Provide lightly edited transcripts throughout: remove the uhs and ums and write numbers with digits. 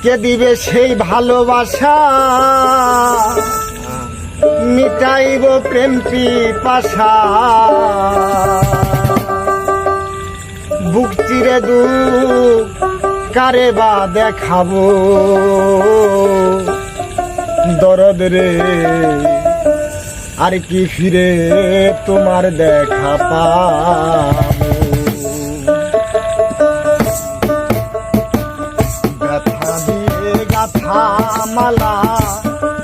কে দিবে সেই ভালোবাসা, মিটাইব প্রেম পিপাসা। বুক চিরে দুঃখ কারে বা দেখাবো, দরদ রে আর কি ফিরে তোমার দেখা পাবো। ব্যথা দিয়ে গাথা মালা,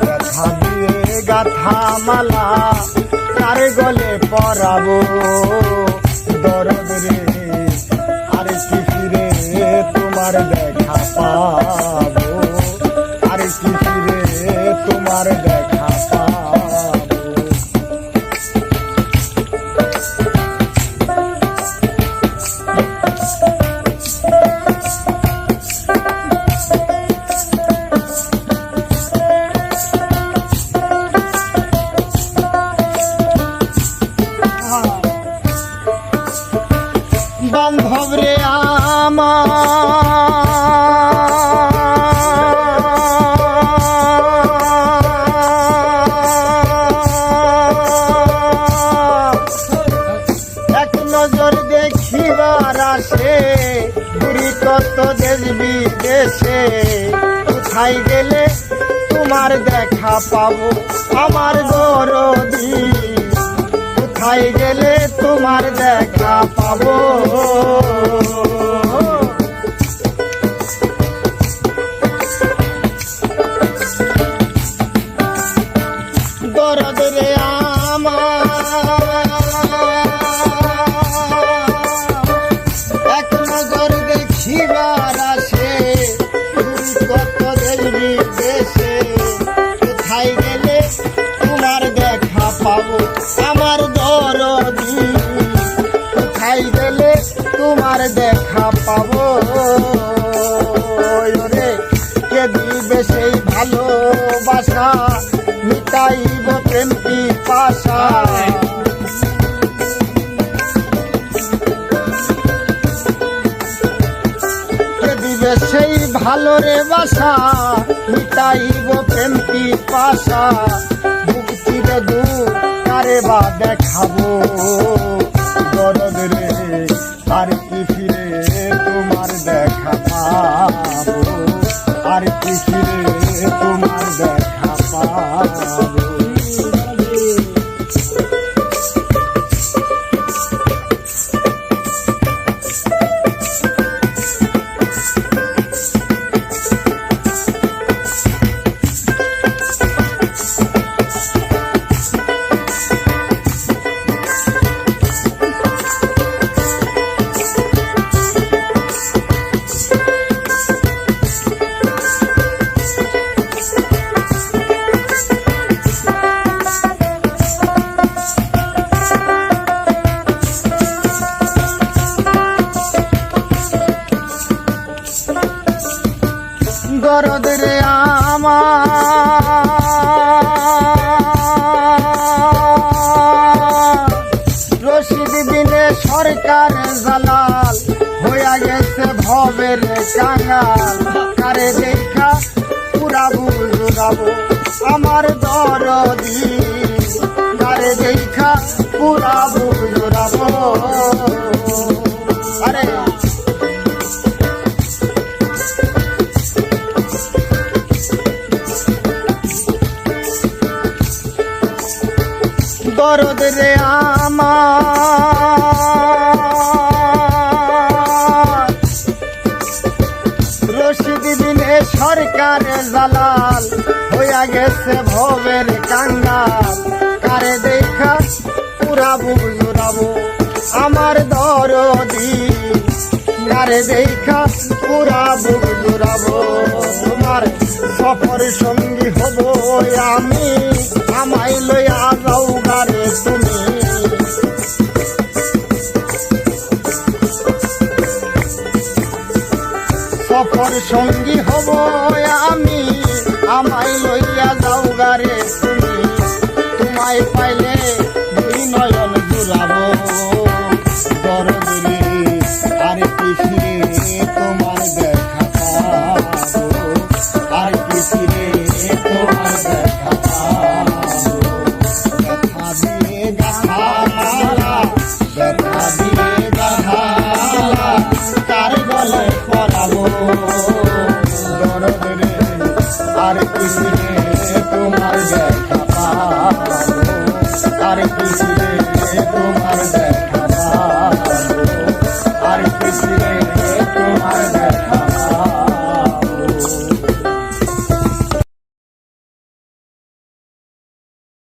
ব্যথা দিয়ে গাথা মালা কার গলে পরাবো, দরদ রে আর কি ফিরে তোমার দেখা পাবো, আর কি ফিরে তোমার দেখা পাবো। বান্ধব রে আমার এক নজর দেখিবার আসে, ঘুরি কত দেশ বিদেশে। কোথায় গেলে তোমার দেখা পাবো আমার দরদি, কোথায় গেলে তোমার দেখা পাবো। দরদ রে আমার এক নজর দেখিবার আসে, কত দেশ বিদেশে। কোথায় গেলে তোমার দেখা পাবো আমার দরদি, কোথায় গেলে তোমার দেখা পাবো। রে কে দিবে সেই ভালোবাসা, মিটাইব প্রেম পিপাসা। কে দিবে সেই ভালো রে বাসা, মিটাইব প্রেম পিপাসা। বুক চিরে দুঃখ কারে বা দেখাবো, দরদ রে আর কি ফিরে তোমার দেখা পাবো, আর কি ফিরে তোমার দেখা পাবো। দরদ রে আমার রশিদ বিনে সরকার জালাল, হইয়া গেছে ভবের কাঙাল। কারে দেখা পুরাবু জোড়াবো আমার দরদি, কারে দেখা পুরাবু জোড়াবো। আরে দরদ রে আমার রশিদ বিনে সরকার জালাল, হইয়া গেছে ভবের কাঙ্গাল। কারে দেখা পুরাবু জোড়াবো আমার দরদি, কারে দেখা পুরাবু জোড়াবো। তোমার সফর সঙ্গী হব আমি, আমায় লইয়া যাও গারে তুমি। সফর সঙ্গী হব আমি, আমায় লইয়া যাও গারে তুমি। তোমায় পাইলে দুই নয়ন জুড়াবো, দরদ রে আর কি ফিরে তোমার দেখা পাবো। ব্যথা দিয়ে গাধালা কার গলে পরাবো দরদ রে আর কিছু রে তোমার দেখা পাবো আর কিছু রে তোমার দেখা পাবো আর কিছু রে